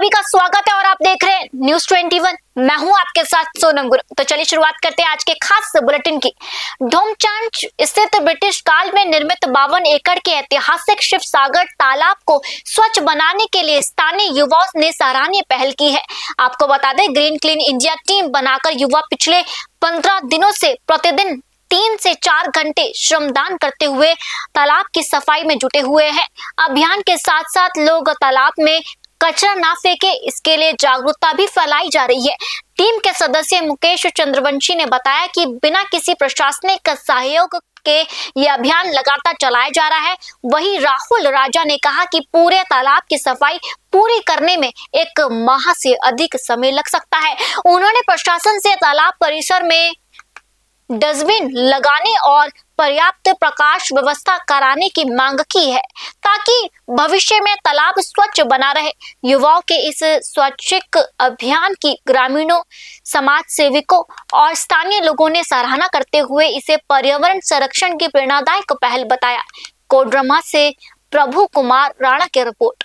सभी का स्वागत है और आप देख रहे हैं न्यूज़ 21। मैं हूं आपके साथ सोनम गुरु। तो चलिए शुरुआत करते हैं आज के खास बुलेटिन की। धोमचांच स्थित ब्रिटिश काल में निर्मित 52 एकड़ के ऐतिहासिक शिव सागर तालाब को स्वच्छ बनाने के लिए स्थानीय युवाओं ने सराहनीय पहल की है। आपको बता दें, ग्रीन क्लीन इंडिया टीम बनाकर युवा पिछले 15 दिनों से प्रतिदिन 3 से 4 घंटे श्रमदान करते हुए तालाब की सफाई में जुटे हुए हैं। अभियान के साथ साथ लोग तालाब में कचरा ना फेंके, इसके लिए जागरूकता भी फैलाई जा रही है। टीम के सदस्य मुकेश चंद्रवंशी ने बताया कि बिना किसी प्रशासनिक सहयोग के ये अभियान लगातार चलाया जा रहा है। वहीं राहुल राजा ने कहा कि पूरे तालाब की सफाई पूरी करने में 1 माह से अधिक समय लग सकता है। उन्होंने प्रशासन से तालाब परिसर में डस्टबिन लगाने और पर्याप्त प्रकाश व्यवस्था कराने की मांग की है ताकि भविष्य में तालाब स्वच्छ बना रहे। युवाओं के इस स्वच्छिक अभियान की ग्रामीणों, समाज सेवकों और स्थानीय लोगों ने सराहना करते हुए इसे पर्यावरण संरक्षण की प्रेरणादायक पहल बताया। कोडरमा से प्रभु कुमार राणा की रिपोर्ट।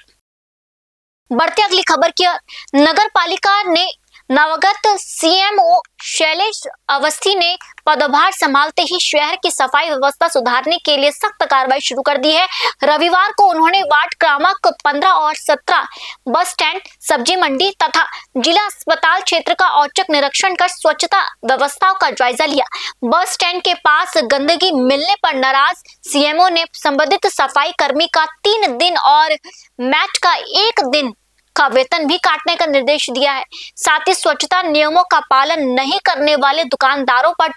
बढ़ते अगली खबर की ओर। नगर पालिका ने नवगत सीएमओ शैलेश अवस्थी ने पदभार संभालते ही शहर की सफाई व्यवस्था सुधारने के लिए सख्त कार्रवाई शुरू कर दी है। रविवार को उन्होंने वार्ड क्रमांक 15 और 17 बस स्टैंड, सब्जी मंडी तथा जिला अस्पताल क्षेत्र का औचक निरीक्षण कर स्वच्छता व्यवस्थाओं का जायजा लिया। बस स्टैंड के पास गंदगी मिलने पर नाराज सीएमओ ने संबंधित सफाई कर्मी का 3 दिन और मैच का 1 दिन का वेतन भी काटने का निर्देश दिया है। साथ ही स्वच्छता नियमों का पालन नहीं करने वाले दुकानदारों पर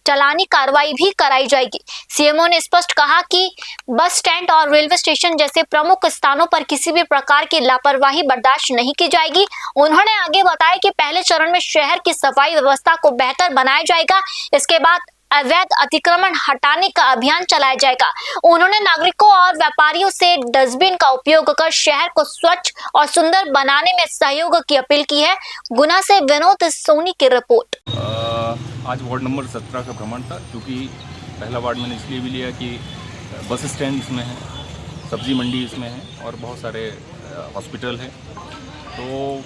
चालानी कार्रवाई भी कराई जाएगी। सीएमओ ने स्पष्ट कहा कि बस स्टैंड और रेलवे स्टेशन जैसे प्रमुख स्थानों पर किसी भी प्रकार की लापरवाही बर्दाश्त नहीं की जाएगी। उन्होंने आगे बताया कि पहले चरण में शहर की सफाई व्यवस्था को बेहतर बनाया जाएगा। इसके बाद अवैध अतिक्रमण हटाने का अभियान चलाया जाएगा। उन्होंने नागरिकों और व्यापारियों से डस्टबिन का उपयोग कर शहर को स्वच्छ और सुंदर बनाने में सहयोग की अपील की है। गुना से विनोद सोनी की रिपोर्ट। आज वार्ड नंबर 17 का भ्रमण था, क्योंकि पहला वार्ड मैंने इसलिए भी लिया कि बस स्टैंड इसमें है, सब्जी मंडी इसमें है और बहुत सारे हॉस्पिटल हैं, तो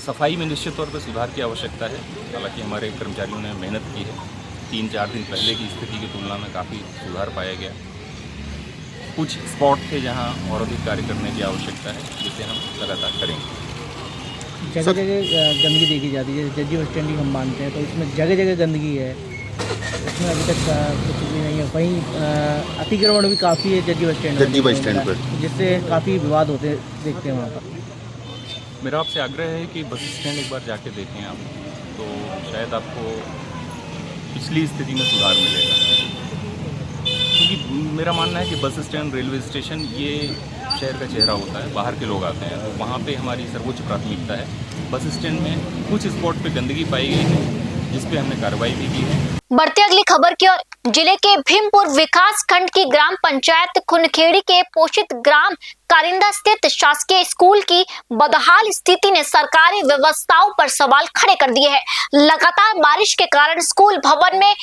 सफाई में निश्चित तौर पर सुधार की आवश्यकता है। हालांकि हमारे कर्मचारियों ने मेहनत की है। 3-4 दिन पहले की स्थिति की तुलना में काफ़ी सुधार पाया गया। कुछ स्पॉट थे जहां और अधिक कार्य करने की आवश्यकता है, जिसे हम लगातार करेंगे। जगह जगह गंदगी देखी जाती है, जज्जी बस स्टैंड हम मानते हैं, तो इसमें जगह जगह गंदगी है, इसमें अभी तक कुछ भी नहीं है। वहीं अतिक्रमण भी काफ़ी है जज्जी बस स्टैंड पर, जिससे काफ़ी विवाद होते देखते हैं वहाँ पर। मेरा आपसे आग्रह है कि बस स्टैंड एक बार जाके देखें आप, तो शायद आपको पिछली स्थिति में सुधार मिलेगा। क्योंकि मेरा मानना है कि बस स्टैंड, रेलवे स्टेशन ये शहर का चेहरा होता है, बाहर के लोग आते हैं, तो वहाँ पे हमारी सर्वोच्च प्राथमिकता है। बस स्टैंड में कुछ स्पॉट पे गंदगी पाई गई है, जिस पे हमने कार्रवाई भी की है। बढ़ते अगली खबर की ओर। जिले के भीमपुर विकास खंड की ग्राम पंचायत खुनखेड़ी के पोषित ग्राम कारिंदा स्थित शासकीय स्कूल की बदहाल स्थिति ने सरकारी व्यवस्थाओं पर सवाल खड़े कर दिए हैं। लगातार बारिश के कारण स्कूल भवन में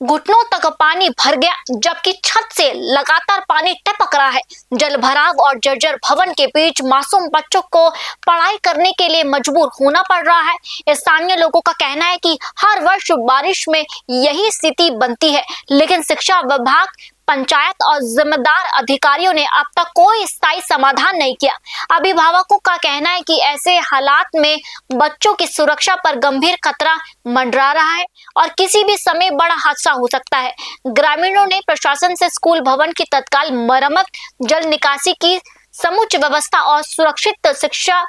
घुटनों तक पानी भर गया, जबकि छत से लगातार पानी टपक रहा है। जल भराव और जर्जर भवन के बीच मासूम बच्चों को पढ़ाई करने के लिए मजबूर होना पड़ रहा है। स्थानीय लोगों का कहना है कि हर वर्ष बारिश में यही स्थिति बनती है, लेकिन शिक्षा विभाग, पंचायत और जिम्मेदार अधिकारियों ने अब तक कोई स्थायी समाधान नहीं किया। अभिभावकों का कहना है कि ऐसे हालात में बच्चों की सुरक्षा पर गंभीर खतरा मंडरा रहा है और किसी भी समय बड़ा हादसा हो सकता है। ग्रामीणों ने प्रशासन से स्कूल भवन की तत्काल मरम्मत, जल निकासी की समुचित व्यवस्था और सुरक्षित शिक्षा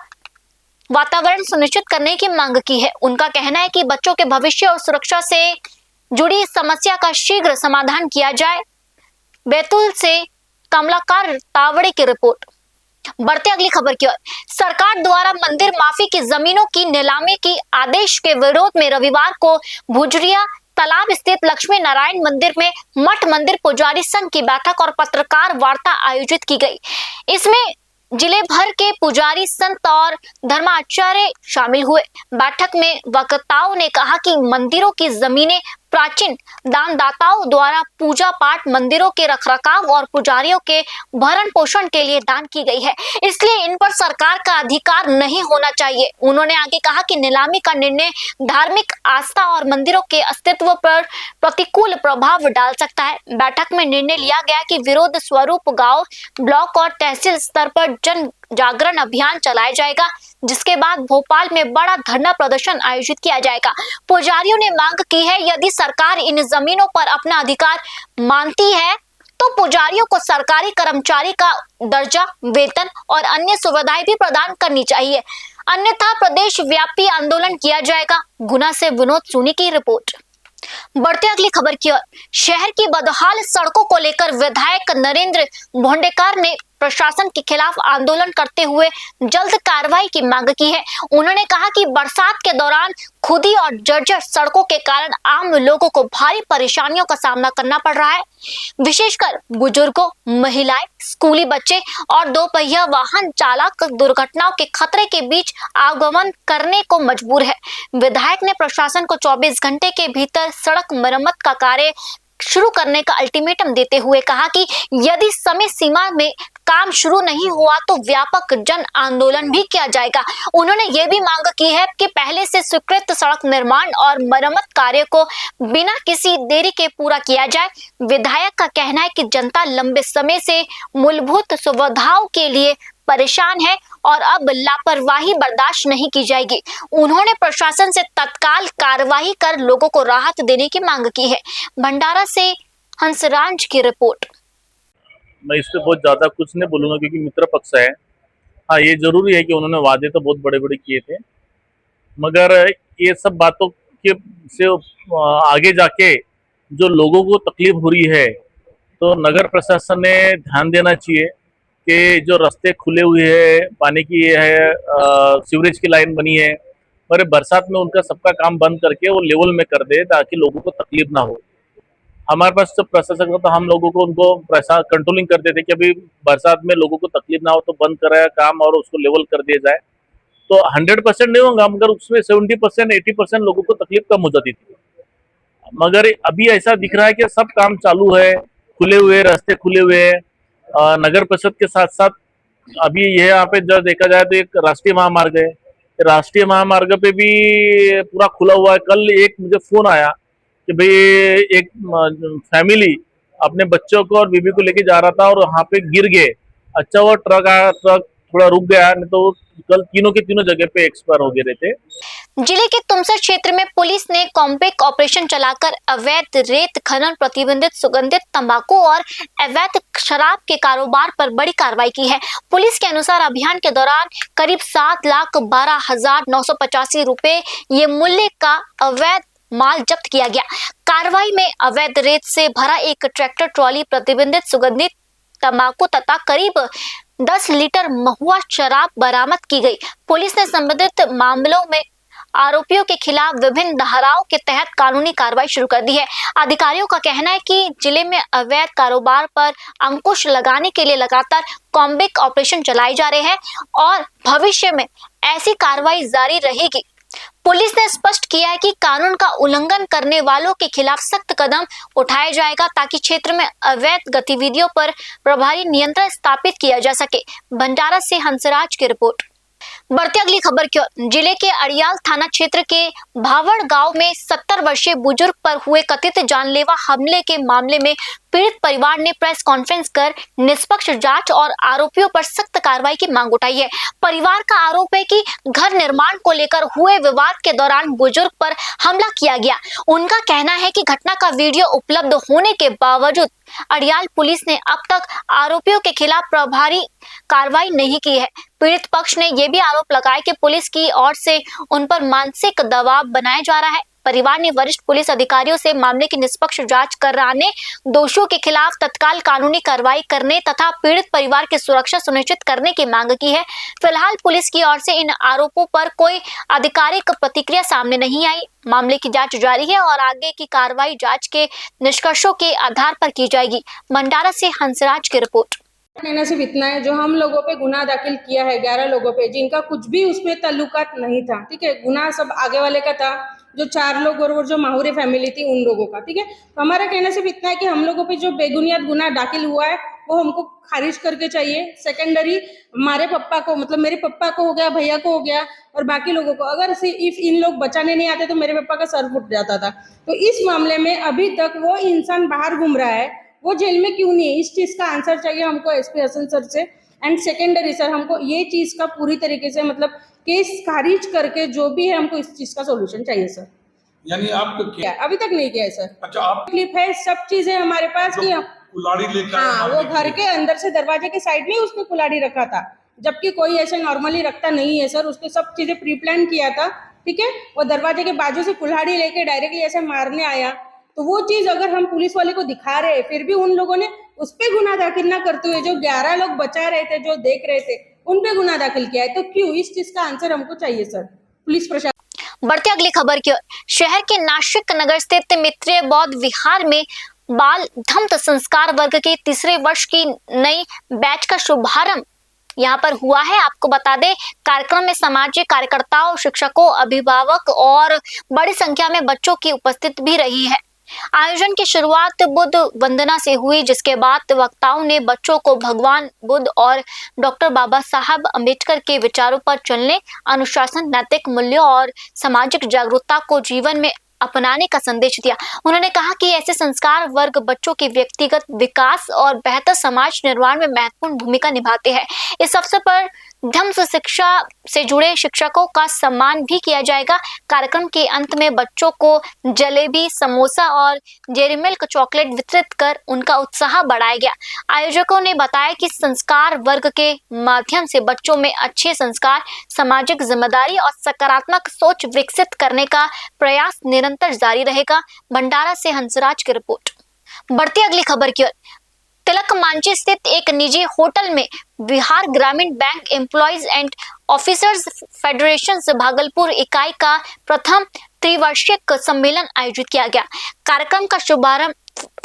वातावरण सुनिश्चित करने की मांग की है। उनका कहना है कि बच्चों के भविष्य और सुरक्षा से जुड़ी इस समस्या का शीघ्र समाधान किया जाए। बैतूल से कमलाकर तावड़े की रिपोर्ट। बढ़ते अगली खबर की ओर। सरकार द्वारा मंदिर माफी की जमीनों की नीलामी की आदेश के विरोध में रविवार को भुजरिया तालाब स्थित लक्ष्मी नारायण मंदिर में मठ मंदिर पुजारी संघ की बैठक और पत्रकार वार्ता आयोजित की गई। इसमें जिले भर के पुजारी, संत और धर्माचार्य शामिल हुए। बैठक में वक्ताओं ने कहा कि मंदिरों की जमीनें प्राचीन दानदाताओं द्वारा पूजा पाठ, मंदिरों के रखरखाव और पुजारियों के भरण पोषण के लिए दान की गई है, इसलिए इन पर सरकार का अधिकार नहीं होना चाहिए। उन्होंने आगे कहा कि नीलामी का निर्णय धार्मिक आस्था और मंदिरों के अस्तित्व पर प्रतिकूल प्रभाव डाल सकता है। बैठक में निर्णय लिया गया कि विरोध स्वरूप गांव, ब्लॉक और तहसील स्तर पर जन जागरण अभियान चलाया जाएगा, जिसके बाद भोपाल में बड़ा धरना प्रदर्शन आयोजित किया जाएगा। पुजारियों ने मांग की है, यदि सरकार इन जमीनों पर अपना अधिकार मानती है तो पुजारियों को सरकारी कर्मचारी का दर्जा, वेतन और अन्य सुविधाएं भी प्रदान करनी चाहिए, अन्यथा प्रदेश व्यापी आंदोलन किया जाएगा। गुना से विनोद सोनी की रिपोर्ट। बढ़ते अगली खबर की ओर। शहर की बदहाल सड़कों को लेकर विधायक नरेंद्र भोंडेकर ने प्रशासन के खिलाफ आंदोलन करते हुए जल्द कार्रवाई की मांग की है। उन्होंने कहा कि बरसात के दौरान खुदी और जर्जर सड़कों के कारण आम लोगों को भारी परेशानियों का सामना करना पड़ रहा है। विशेषकर बुजुर्गों, महिलाएं, स्कूली बच्चे और दोपहिया वाहन चालक दुर्घटनाओं के खतरे के बीच आवागमन करने को मजबूर है। विधायक ने प्रशासन को 24 घंटे के भीतर सड़क मरम्मत का कार्य शुरू करने का अल्टीमेटम देते हुए कहा कि यदि समय सीमा में काम शुरू नहीं हुआ तो व्यापक जन आंदोलन भी किया जाएगा। उन्होंने ये भी मांग की है कि पहले से स्वीकृत सड़क निर्माण और मरम्मत कार्य को बिना किसी देरी के पूरा किया जाए। विधायक का कहना है कि जनता लंबे समय से मूलभूत सुविधाओं के लिए परेशान है और अब लापरवाही बर्दाश्त नहीं की जाएगी। उन्होंने प्रशासन से तत्काल कार्रवाई कर लोगों को राहत देने की मांग की है। भंडारा से हंसराज की रिपोर्ट। मैं इस पे बहुत ज़्यादा कुछ नहीं बोलूँगा क्योंकि मित्र पक्ष है। हाँ, ये जरूरी है कि उन्होंने वादे तो बहुत बड़े बड़े किए थे, मगर ये सब बातों के से आगे जाके जो लोगों को तकलीफ हो रही है, तो नगर प्रशासन ने ध्यान देना चाहिए कि जो रास्ते खुले हुए हैं, पानी की है, सीवरेज की लाइन बनी है, पर बरसात में उनका सबका काम बंद करके वो लेवल में कर दे ताकि लोगों को तकलीफ ना हो। हमारे पास जब प्रशासन था तो हम लोगों को उनको कंट्रोलिंग करते थे कि अभी बरसात में लोगों को तकलीफ ना हो तो बंद कराया काम और उसको लेवल कर दिया जाए। तो 100% नहीं होगा, मगर उसमें 70%, 80% लोगों को तकलीफ कम हो जाती थी। मगर अभी ऐसा दिख रहा है कि सब काम चालू है, खुले हुए रास्ते खुले हुए हैं। नगर परिषद के साथ साथ अभी ये यहाँ पे जब देखा जाए तो एक राष्ट्रीय महामार्ग है, राष्ट्रीय महामार्ग पे भी पूरा खुला हुआ है। कल एक मुझे फोन आया कि भाई एक फैमिली अपने बच्चों को और बीबी को लेके जा रहा था और वहाँ पे गिर गए। अच्छा वो ट्रक थोड़ा रुक गया, नहीं तो कल तीनों के तीनों जगह पे एक्सपायर हो गए थे। जिले के तुमसर क्षेत्र में पुलिस ने कॉम्पैक्ट ऑपरेशन चलाकर अवैध रेत खनन, प्रतिबंधित सुगंधित तंबाकू और अवैध शराब के कारोबार पर बड़ी कार्रवाई की है। पुलिस के अनुसार अभियान के दौरान करीब 7,12,985 रुपए ये मूल्य का अवैध माल जब्त किया गया। कार्रवाई में अवैध रेत से भरा एक ट्रैक्टर ट्रॉली, प्रतिबंधित सुगंधित तंबाकू तथा करीब 10 लीटर महुआ शराब बरामद की गई। पुलिस ने संबंधित मामलों में आरोपियों के खिलाफ विभिन्न धाराओं के तहत कानूनी कार्रवाई शुरू कर दी है। अधिकारियों का कहना है कि जिले में अवैध कारोबार पर अंकुश लगाने के लिए लगातार कॉम्बैक्ट ऑपरेशन चलाए जा रहे हैं और भविष्य में ऐसी कार्रवाई जारी रहेगी। पुलिस ने स्पष्ट किया है कि कानून का उल्लंघन करने वालों के खिलाफ सख्त कदम उठाया जाएगा ताकि क्षेत्र में अवैध गतिविधियों पर प्रभावी नियंत्रण स्थापित किया जा सके। भंडारा से हंसराज की रिपोर्ट। बढ़ते अगली खबर की ओर। जिले के अड़ियाल थाना क्षेत्र के भावड़ गांव में 70 वर्षीय बुजुर्ग पर हुए कथित जानलेवा हमले के मामले में पीड़ित परिवार ने प्रेस कॉन्फ्रेंस कर निष्पक्ष जांच और आरोपियों पर सख्त कार्रवाई की मांग उठाई है। परिवार का आरोप है कि घर निर्माण को लेकर हुए विवाद के दौरान बुजुर्ग पर हमला किया गया। उनका कहना है कि घटना का वीडियो उपलब्ध होने के बावजूद अड़ियाल पुलिस ने अब तक आरोपियों के खिलाफ प्रभावी कार्रवाई नहीं की है। पीड़ित पक्ष ने यह भी आरोप लगाया कि पुलिस की ओर से उन पर मानसिक दबाव बनाया जा रहा है। परिवार ने वरिष्ठ पुलिस अधिकारियों से मामले की निष्पक्ष जांच कराने, दोषियों के खिलाफ तत्काल कानूनी कार्रवाई करने तथा पीड़ित परिवार की सुरक्षा सुनिश्चित करने की मांग की है। फिलहाल पुलिस की ओर से इन आरोपों पर कोई आधिकारिक प्रतिक्रिया सामने नहीं आई। मामले की जांच जारी है और आगे की कार्रवाई जांच के निष्कर्षों के आधार पर की जाएगी। भंडारा से हंसराज की रिपोर्ट। कहना सिर्फ इतना है, जो हम लोगों पे गुनाह दाखिल किया है 11 लोगों पे, जिनका कुछ भी उसमें ताल्लुकात नहीं था। ठीक है, गुनाह सब आगे वाले का था, जो 4 लोग और वो जो माहौरे फैमिली थी उन लोगों का, ठीक है। तो हमारा कहना सिर्फ इतना है कि हम लोगों पे जो बेबुनियाद गुनाह दाखिल हुआ है वो हमको खारिज करके चाहिए। सेकेंडरी हमारे पप्पा को, मतलब मेरे पप्पा को हो गया, भैया को हो गया और बाकी लोगों को, अगर इफ इन लोग बचाने नहीं आते तो मेरे पापा का सर फूट जाता था। तो इस मामले में अभी तक वो इंसान बाहर घूम रहा है, वो जेल में क्यों नहीं है, इस चीज का आंसर चाहिए हमको एसपी हसन सर से। एंड सेकेंडरी सर, हमको ये चीज का पूरी तरीके से मतलब केस खारिज करके जो भी है हमको इस चीज का सोल्यूशन चाहिए सर। यानी आपको क्या? अभी तक नहीं किया है सर। अच्छा, आप क्लिप है, सब चीजें हमारे पास कि कुल्हाड़ी लेकर हाँ, वो घर के अंदर से दरवाजे के साइड में उसने कुल्हाड़ी रखा था, जबकि कोई ऐसे नॉर्मली रखता नहीं है सर। उसके सब चीजें प्री प्लान किया था, ठीक है। वो दरवाजे के बाजू से कुल्हाड़ी लेके डायरेक्टली ऐसे मारने आया, तो वो चीज अगर हम पुलिस वाले को दिखा रहे हैं फिर भी उन लोगों ने उस पे गुनाह दाखिल ना करते हुए जो 11 लोग बचा रहे थे, जो देख रहे थे, उन पे गुनाह दाखिल किया है। तो क्यों, इस चीज का आंसर हमको चाहिए सर, पुलिस प्रशासन। बढ़ते अगली खबर की ओर। शहर के नासिक नगर स्थित मित्रीय बौद्ध विहार में बाल धम्म संस्कार वर्ग के तीसरे वर्ष की नई बैच का शुभारंभ यहाँ पर हुआ है। आपको बता दें, कार्यक्रम में सामाजिक कार्यकर्ताओं, शिक्षकों, अभिभावक और बड़ी संख्या में बच्चों की उपस्थिति भी रही है। आयोजन की शुरुआत बुद्ध वंदना से हुई, जिसके बाद वक्ताओं ने बच्चों को भगवान बुद्ध और डॉक्टर बाबा साहब अम्बेडकर के विचारों पर चलने, अनुशासन, नैतिक मूल्यों और सामाजिक जागरूकता को जीवन में अपनाने का संदेश दिया। उन्होंने कहा कि ऐसे संस्कार वर्ग बच्चों के व्यक्तिगत विकास और बेहतर समाज निर्माण में महत्वपूर्ण भूमिका निभाते हैं। इस अवसर पर धम्म शिक्षा से जुड़े शिक्षकों का सम्मान भी किया जाएगा। कार्यक्रम के अंत में बच्चों को जलेबी, समोसा और डेयरी मिल्क चॉकलेट वितरित कर उनका उत्साह बढ़ाया गया। आयोजकों ने बताया कि संस्कार वर्ग के माध्यम से बच्चों में अच्छे संस्कार, सामाजिक जिम्मेदारी और सकारात्मक सोच विकसित करने का प्रयास निरंतर जारी रहेगा। भंडारा से हंसराज की रिपोर्ट। बढ़ती अगली खबर की ओर। तिलक मांझी स्थित एक निजी होटल में Bihar Gramin bank employees and officers federation Bhagalpur इकाई का प्रथम त्रिवार्षिक सम्मेलन आयोजित किया गया। कार्यक्रम का शुभारंभ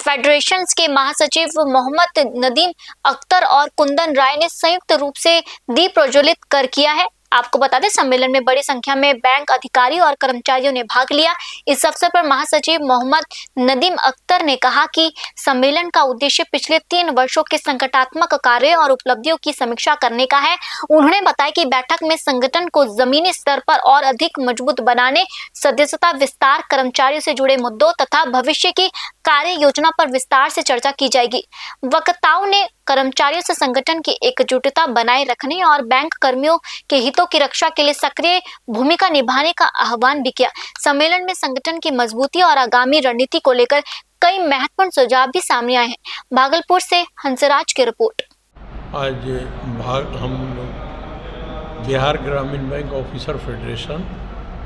फेडरेशन के महासचिव मोहम्मद नदीम अख्तर और कुंदन राय ने संयुक्त रूप से दीप प्रज्वलित कर किया है। आपको बता दें, सम्मेलन में बड़ी संख्या में बैंक अधिकारी और कर्मचारियों ने भाग लिया। इस अवसर पर महासचिव मोहम्मद नदीम अख्तर ने कहा कि सम्मेलन का उद्देश्य पिछले 3 वर्षों के संगठनात्मक कार्य और उपलब्धियों की समीक्षा करने का है। उन्होंने बताया कि बैठक में संगठन को जमीनी स्तर पर और अधिक मजबूत बनाने, सदस्यता विस्तार, कर्मचारियों से जुड़े मुद्दों तथा भविष्य की कार्य योजना पर विस्तार से चर्चा की जाएगी। वक्ताओं ने कर्मचारियों से संगठन की एकजुटता बनाए रखने और बैंक कर्मियों के हितों की रक्षा के लिए सक्रिय भूमिका निभाने का आह्वान भी किया। सम्मेलन में संगठन की मजबूती और आगामी रणनीति को लेकर कई महत्वपूर्ण सुझाव भी सामने आए हैं। भागलपुर से हंसराज की रिपोर्ट। आज हम Bihar Gramin bank officer federation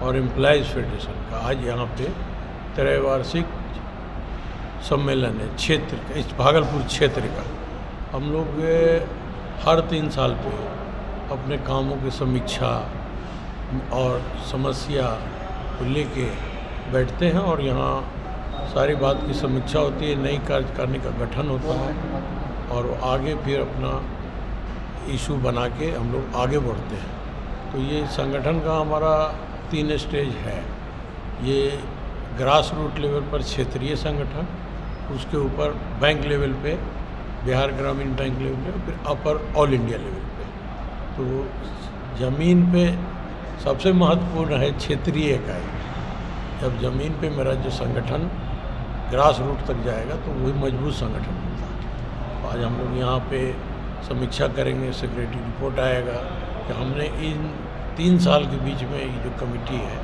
और एम्प्लॉयज़ फेडरेशन का आज यहाँ पे त्रैवार्षिक सम्मेलन है क्षेत्र का, इस भागलपुर क्षेत्र का। हम लोग हर 3 साल पे अपने कामों की समीक्षा और समस्या को लेके बैठते हैं और यहाँ सारी बात की समीक्षा होती है, नई कार्यकारिणी का गठन होता है और आगे फिर अपना इशू बना के हम लोग आगे बढ़ते हैं। तो ये संगठन का हमारा 3 स्टेज है। ये ग्रास रूट लेवल पर क्षेत्रीय संगठन, उसके ऊपर बैंक लेवल पे बिहार ग्रामीण बैंक लेवल पे, फिर अपर ऑल इंडिया लेवल पे। तो ज़मीन पे सबसे महत्वपूर्ण है क्षेत्रीय इकाई। जब ज़मीन पे मेरा जो संगठन ग्रास रूट तक जाएगा तो वही मजबूत संगठन होता है। तो आज हम लोग यहाँ पे समीक्षा करेंगे, सेक्रेटरी रिपोर्ट आएगा कि हमने इन 3 साल के बीच में ये जो कमेटी है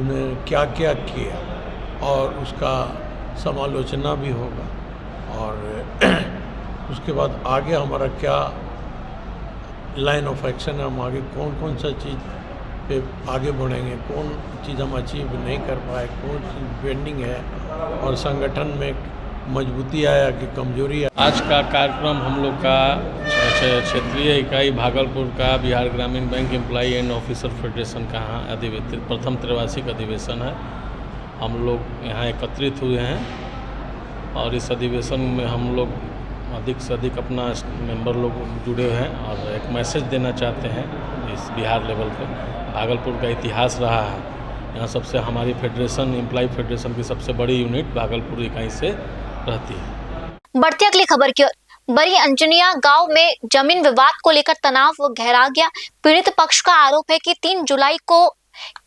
उन्हें क्या क्या किया और उसका समालोचना भी होगा और उसके बाद आगे हमारा क्या लाइन ऑफ एक्शन है, हम आगे कौन कौन सा चीज़ पे आगे बढ़ेंगे, कौन चीज़ हम अचीव नहीं कर पाए, कौन चीज़ पेंडिंग है और संगठन में मजबूती आया कि कमजोरी आया। आज का कार्यक्रम हम लोग का क्षेत्रीय इकाई भागलपुर का Bihar Gramin bank employee and officer federation का यहाँ प्रथम त्रैवार्षिक अधिवेशन है। हम लोग यहाँ एकत्रित हुए हैं और इस अधिवेशन में हम लोग अधिक से अधिक अपना मेंबर लोग जुड़े हुए हैं और एक मैसेज देना चाहते हैं। इस बिहार लेवल पे भागलपुर का इतिहास रहा है यहाँ सबसे हमारी फेडरेशन एम्प्लॉय फेडरेशन की सबसे बड़ी यूनिट भागलपुर इकाई से रहती है। बढ़ती अगली खबर की ओर। बड़ी अंजनिया गांव में जमीन विवाद को लेकर तनाव गहरा गया। पीड़ित पक्ष का आरोप है कि 3 जुलाई को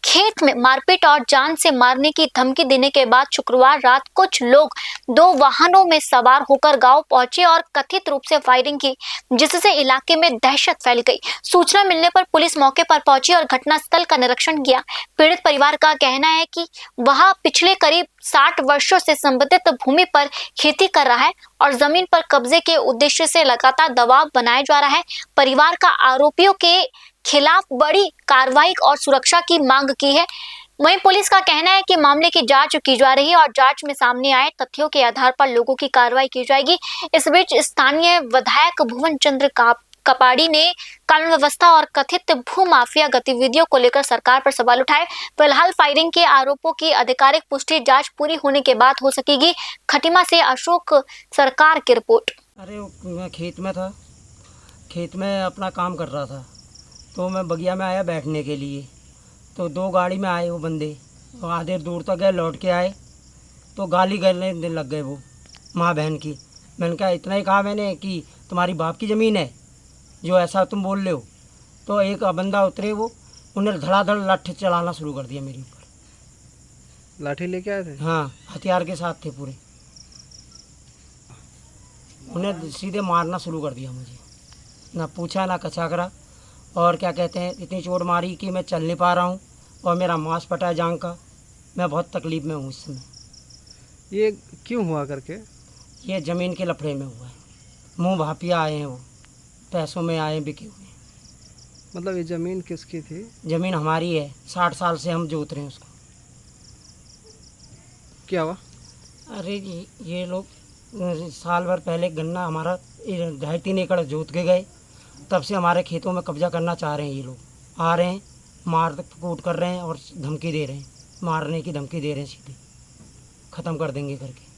खेत में मारपीट और जान से मारने की धमकी देने के बाद शुक्रवार रात कुछ लोग 2 वाहनों में सवार होकर गांव पहुंचे और कथित रूप से फायरिंग की, जिससे इलाके में दहशत फैल गई। सूचना मिलने पर पुलिस मौके पर पहुंची और घटनास्थल का निरीक्षण किया। पीड़ित परिवार का कहना है कि वह पिछले करीब 60 वर्षों से संबंधित भूमि पर खेती कर रहा है और जमीन पर कब्जे के उद्देश्य से लगातार दबाव बनाया जा रहा है। परिवार का आरोपियों के खिलाफ बड़ी कार्रवाई और सुरक्षा की मांग की है। वहीं पुलिस का कहना है कि मामले की जांच की जा रही है और जांच में सामने आए तथ्यों के आधार पर लोगों की कार्रवाई की जाएगी। इस बीच स्थानीय विधायक भुवन चंद्र कपाड़ी ने कानून व्यवस्था और कथित भू माफिया गतिविधियों को लेकर सरकार पर सवाल उठाए। फिलहाल फायरिंग के आरोपों की आधिकारिक पुष्टि जांच पूरी होने के बाद हो सकेगी। खटीमा से अशोक सरकार की रिपोर्ट। अरे मैं खेत में था, खेत में अपना काम कर रहा था, तो मैं बगिया में आया बैठने के लिए, तो 2 गाड़ी में आए वो बंदे, तो आधे दूर तक गए, लौट के आए तो गाली गलने लग गए वो माँ बहन की। मैंने कहा इतना ही कहा मैंने कि तुम्हारी बाप की ज़मीन है जो ऐसा तुम बोल रहे हो। तो एक बंदा उतरे, वो उन्हें धड़ाधड़ लाठी चलाना शुरू कर दिया मेरे ऊपर। लाठी लेके आए थे? हाँ, हथियार के साथ थे पूरे। उन्हें सीधे मारना शुरू कर दिया मुझे, ना पूछा ना कचा करा। और क्या कहते हैं, इतनी चोट मारी कि मैं चल नहीं पा रहा हूँ और मेरा मांस फटा है जांघ का। मैं बहुत तकलीफ़ में हूँ इस समय। ये क्यों हुआ करके? ये ज़मीन के लफड़े में हुआ है। मुँह भापिया आए हैं, वो पैसों में आए बिके हुए। मतलब ये ज़मीन किसकी थी? ज़मीन हमारी है, 60 साल से हम जोत रहे हैं उसको। क्या हुआ? अरे ये लोग साल भर पहले गन्ना हमारा 2.5-3 एकड़ जोत के गए, तब से हमारे खेतों में कब्जा करना चाह रहे हैं। ये लोग आ रहे हैं, मार कूट कर रहे हैं और धमकी दे रहे हैं, मारने की धमकी दे रहे हैं, सीधे ख़त्म कर देंगे करके।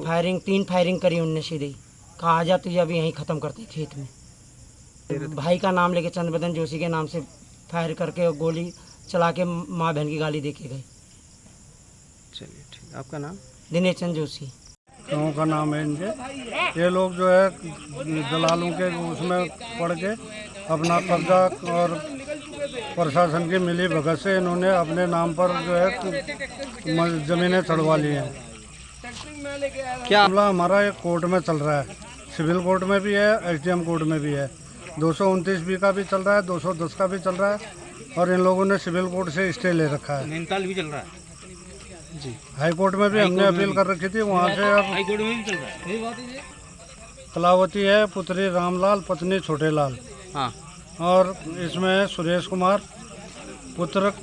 फायरिंग 3 फायरिंग करी उनने, सीधे ही कहा आ जा तुझे अभी यहीं ख़त्म करते हैं खेत में। भाई का नाम लेके चंद्रबदन जोशी के नाम से फायर करके और गोली चला के माँ बहन की गाली दे के गए। चलिए ठीक। आपका नाम? दिनेश चंद जोशी। गाँव का नाम है इनके। ये लोग जो है दलालों के उसमें पड़ के अपना कब्जा और प्रशासन की मिली भगत से इन्होंने अपने नाम पर जो है ज़मीनें चढ़वा ली हैं। क्या मामला हमारा एक कोर्ट में चल रहा है, सिविल कोर्ट में भी है, एसडीएम कोर्ट में भी है। 229B का भी चल रहा है, 210 का भी चल रहा है और इन लोगों ने सिविल कोर्ट से स्टे ले रखा है। नैनीताल भी चल रहा है जी। हाई कोर्ट में भी हमने अपील कर रखी थी, वहाँ से अब हाई कोर्ट में भी चल रहा है। कलावती है, पुत्री रामलाल, पत्नी छोटे लाल। हाँ। और इसमें सुरेश कुमार पुत्र,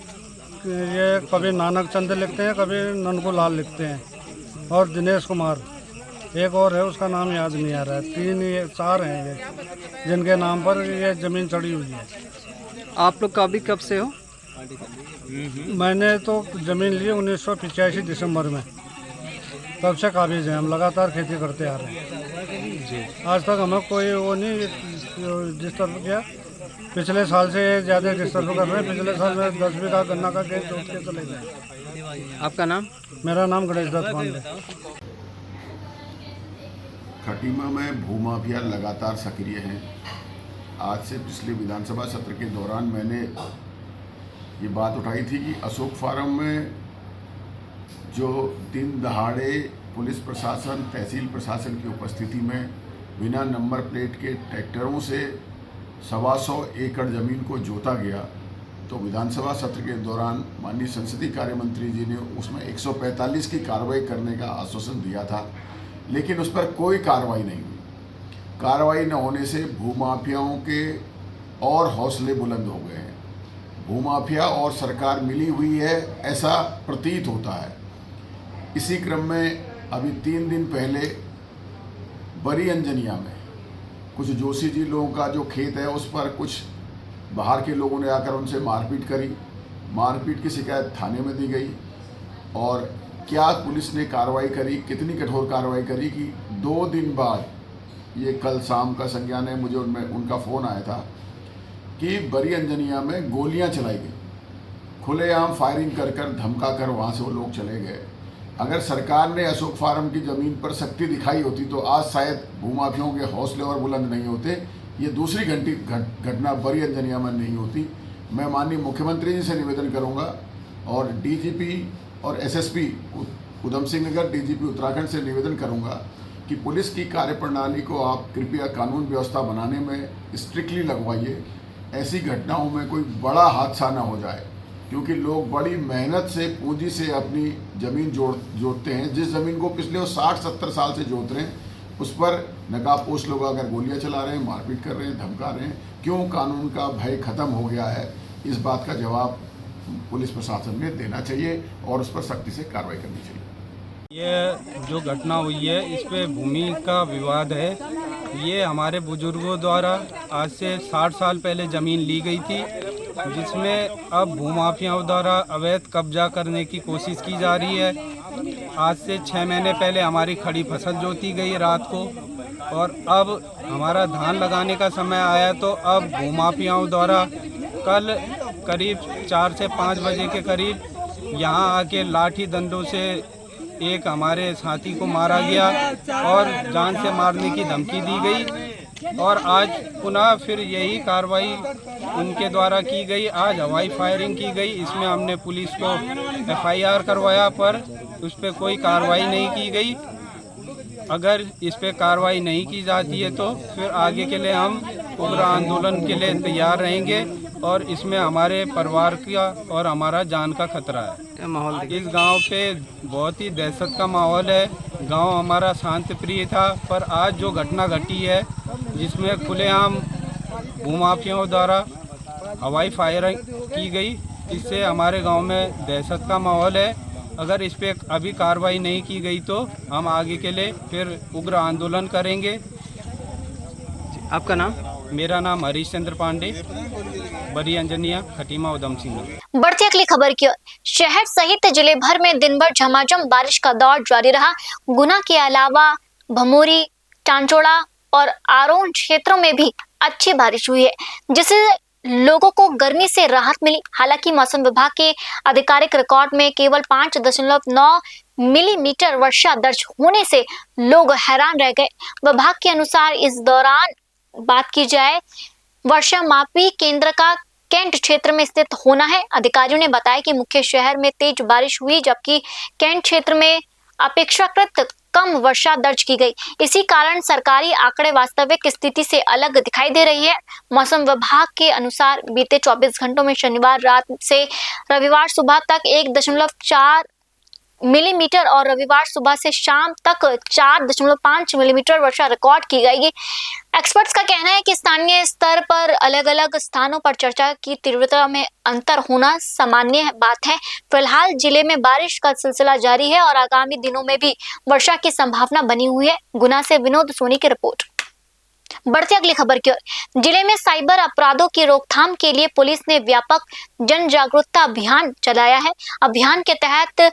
ये कभी नानक चंद लिखते हैं, कभी ननकू लाल लिखते हैं, और दिनेश कुमार एक और है, उसका नाम याद नहीं आ रहा है। 4 हैं ये जिनके नाम पर ये ज़मीन चढ़ी हुई है। आप लोग काबिज कब से हो? मैंने तो ज़मीन ली 1985 दिसंबर में, तब से काबिज हैं। हम लगातार खेती करते आ रहे हैं जी। आज तक हमें कोई वो नहीं डिस्टर्ब किया। पिछले साल से ज़्यादा डिस्टर्ब कर रहे हैं। पिछले साल में 10 बीघा गन्ना का खेत जोत के चले गए। आपका नाम? मेरा नाम गणेश दत्त पांडे। खटीमा में भूमाफिया लगातार सक्रिय हैं। आज से पिछले विधानसभा सत्र के दौरान मैंने ये बात उठाई थी कि अशोक फार्म में जो दिन दहाड़े पुलिस प्रशासन, तहसील प्रशासन की उपस्थिति में बिना नंबर प्लेट के ट्रैक्टरों से 125 एकड़ ज़मीन को जोता गया, तो विधानसभा सत्र के दौरान माननीय संसदीय कार्य मंत्री जी ने उसमें 145 की कार्रवाई करने का आश्वासन दिया था, लेकिन उस पर कोई कार्रवाई नहीं हुई। कार्रवाई न होने से भूमाफियाओं के और हौसले बुलंद हो गए हैं। भूमाफिया और सरकार मिली हुई है ऐसा प्रतीत होता है। इसी क्रम में अभी 3 दिन पहले बड़ी अंजनिया में कुछ जोशी जी लोगों का जो खेत है उस पर कुछ बाहर के लोगों ने आकर उनसे मारपीट करी। मारपीट की शिकायत थाने में दी गई और क्या पुलिस ने कार्रवाई करी, कितनी कठोर कार्रवाई करी कि 2 दिन बाद, ये कल शाम का संज्ञान है, मुझे उनका फ़ोन आया था कि बड़ी अंजनिया में गोलियां चलाई गई खुलेआम फायरिंग कर धमका कर वहाँ से वो लोग चले गए। अगर सरकार ने अशोक फार्म की ज़मीन पर सख्ती दिखाई होती तो आज शायद भूमाफियों के हौसले और बुलंद नहीं होते, ये दूसरी घटना बड़ी अंजनिया में नहीं होती। मैं माननीय मुख्यमंत्री जी से निवेदन करूंगा और डीजीपी और एसएसपी उधम सिंह नगर, डीजीपी उत्तराखंड से निवेदन करूंगा कि पुलिस की कार्यप्रणाली को आप कृपया कानून व्यवस्था बनाने में स्ट्रिक्टली लगवाइए। ऐसी घटनाओं में कोई बड़ा हादसा ना हो जाए, क्योंकि लोग बड़ी मेहनत से पूंजी से अपनी ज़मीन जोतते हैं। जिस ज़मीन को पिछले 60-70 साल से जोत रहे हैं उस पर नकाबपोश लोग अगर गोलियां चला रहे हैं, मारपीट कर रहे हैं, धमका रहे हैं, क्यों कानून का भय खत्म हो गया है? इस बात का जवाब पुलिस प्रशासन में देना चाहिए और उस पर सख्ती से कार्रवाई करनी चाहिए। ये जो घटना हुई है इस पे भूमि का विवाद है। ये हमारे बुजुर्गों द्वारा आज से 60 साल पहले ज़मीन ली गई थी, जिसमें अब भूमाफियाओं द्वारा अवैध कब्जा करने की कोशिश की जा रही है। आज से 6 महीने पहले हमारी खड़ी फसल जोती गई रात को, और अब हमारा धान लगाने का समय आया तो अब भूमाफियाओं द्वारा कल करीब 4 से 5 बजे के करीब यहाँ आके लाठी डंडों से एक हमारे साथी को मारा गया और जान से मारने की धमकी दी गई, और आज पुनः फिर यही कार्रवाई उनके द्वारा की गई। आज हवाई फायरिंग की गई, इसमें हमने पुलिस को एफआईआर करवाया पर उस पर कोई कार्रवाई नहीं की गई। अगर इस पर कार्रवाई नहीं की जाती है तो फिर आगे के लिए हम उग्र आंदोलन के लिए तैयार रहेंगे, और इसमें हमारे परिवार का और हमारा जान का खतरा है। माहौल इस गांव पे बहुत ही दहशत का माहौल है। गांव हमारा शांति प्रिय था, पर आज जो घटना घटी है जिसमें खुलेआम भूमाफियाओं द्वारा हवाई फायरिंग की गई, इससे हमारे गांव में दहशत का माहौल है। अगर इस पर अभी कार्रवाई नहीं की गई तो हम आगे के लिए फिर उग्र आंदोलन करेंगे। आपका नाम? मेरा नाम हरीश चंद्र पांडे, बड़ी अंजनिया, खटीमा, उधम सिंह। बढ़ती अगली खबर की ओर। शहर सहित जिले भर में दिन भर झमाझम बारिश का दौर जारी रहा। गुना के अलावा भमोरी, चांचोड़ा और आरोन क्षेत्रों में भी अच्छी बारिश हुई है, जिससे लोगों को गर्मी से राहत मिली। हालांकि मौसम विभाग के आधिकारिक रिकॉर्ड में केवल 5.9 मिलीमीटर वर्षा दर्ज होने से लोग हैरान रह गए। विभाग के अनुसार इस दौरान बात की जाए, वर्षा मापी केंद्र का कैंट क्षेत्र में स्थित होना है। अधिकारियों ने बताया कि मुख्य शहर में तेज बारिश हुई, जबकि कैंट क्षेत्र में अपेक्षाकृत कम वर्षा दर्ज की गई। इसी कारण सरकारी आंकड़े वास्तविक स्थिति से अलग दिखाई दे रही है। मौसम विभाग के अनुसार बीते 24 घंटों में शनिवार रात से रविवार सुबह तक 1.4 मिलीमीटर और रविवार सुबह से शाम तक 4.5 मिलीमीटर वर्षा रिकॉर्ड की गई। एक्सपर्ट्स का कहना है कि स्थानीय स्तर पर अलग अलग स्थानों पर चर्चा की तीव्रता में अंतर होना सामान्य बात है। फिलहाल जिले में बारिश का सिलसिला जारी है और आगामी दिनों में भी वर्षा की संभावना बनी हुई है। गुना से विनोद सोनी की रिपोर्ट। बढ़ते अगली खबर की ओर। जिले में साइबर अपराधों की रोकथाम के लिए पुलिस ने व्यापक जन जागरूकता अभियान चलाया है। अभियान के तहत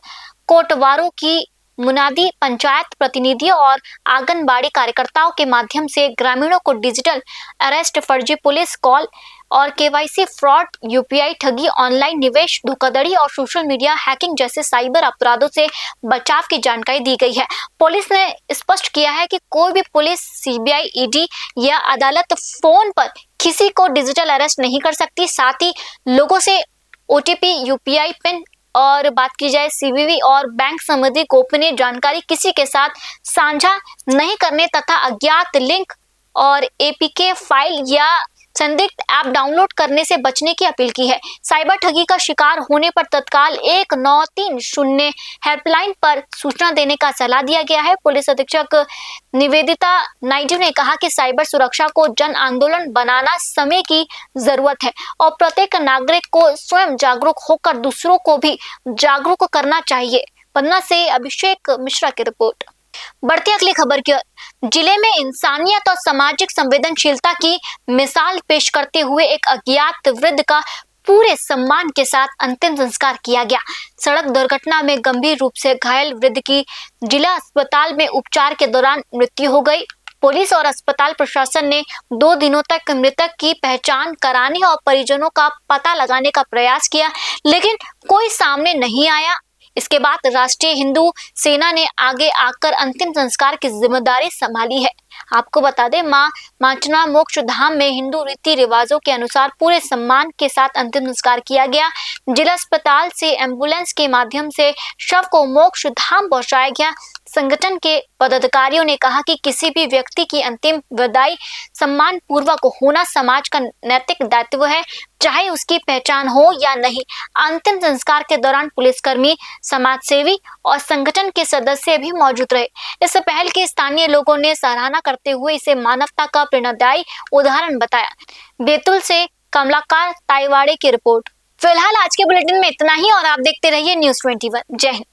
कोटवारों की मुनादी पंचायत प्रतिनिधियों और आंगनबाड़ी कार्यकर्ताओं के माध्यम से ग्रामीणों को डिजिटल अरेस्ट, फर्जी पुलिस कॉल और केवाईसी फ्रॉड, यूपीआई ठगी, ऑनलाइन निवेश धोखाधड़ी और सोशल मीडिया हैकिंग जैसे साइबर अपराधों से बचाव की जानकारी दी गई है। पुलिस ने स्पष्ट किया है कि कोई भी पुलिस, सीबीआई, ईडी या अदालत फोन पर किसी को डिजिटल अरेस्ट नहीं कर सकती। साथ ही लोगों से ओटीपी, यूपीआई पिन और बात की जाए सीवीवी और बैंक संबंधी गोपनीय जानकारी किसी के साथ साझा नहीं करने तथा अज्ञात लिंक और एपीके फाइल या संदिग्ध ऐप डाउनलोड करने से बचने की अपील की है। साइबर ठगी का शिकार होने पर तत्काल 1930 हेल्पलाइन पर सूचना देने का सलाह दिया गया है। पुलिस अधीक्षक निवेदिता नायडू ने कहा कि साइबर सुरक्षा को जन आंदोलन बनाना समय की जरूरत है और प्रत्येक नागरिक को स्वयं जागरूक होकर दूसरों को भी जागरूक करना चाहिए। पन्ना से अभिषेक मिश्रा की रिपोर्ट। बढ़ती अगली खबर की ओर। जिले में इंसानियत और सामाजिक संवेदनशीलता की मिसाल पेश करते हुए एक अज्ञात वृद्ध का पूरे सम्मान के साथ अंतिम संस्कार किया गया। सड़क दुर्घटना में गंभीर रूप से घायल वृद्ध की जिला अस्पताल में उपचार के दौरान मृत्यु हो गई। पुलिस और अस्पताल प्रशासन ने 2 दिनों तक मृतक की पहचान कराने और परिजनों का पता लगाने का प्रयास किया, लेकिन कोई सामने नहीं आया। इसके बाद राष्ट्रीय हिंदू सेना ने आगे आकर अंतिम संस्कार की जिम्मेदारी संभाली है। आपको बता दें, मां माचना मोक्ष धाम में हिंदू रीति रिवाजों के अनुसार पूरे सम्मान के साथ अंतिम संस्कार किया गया। जिला अस्पताल से एम्बुलेंस के माध्यम से शव को मोक्ष धाम पहुंचाया गया। संगठन के पदाधिकारियों ने कहा कि किसी भी व्यक्ति की अंतिम विदाई सम्मान पूर्वक होना समाज का नैतिक दायित्व है, चाहे उसकी पहचान हो या नहीं। अंतिम संस्कार के दौरान पुलिसकर्मी, समाज सेवी और संगठन के सदस्य भी मौजूद रहे। इस पहल की स्थानीय लोगों ने सराहना करते हुए इसे मानवता का प्रेरणादायी उदाहरण बताया। बैतूल से कमलाकर ताईवाड़े की रिपोर्ट। फिलहाल आज के बुलेटिन में इतना ही और आप देखते रहिए न्यूज़ 21। जय हिंद।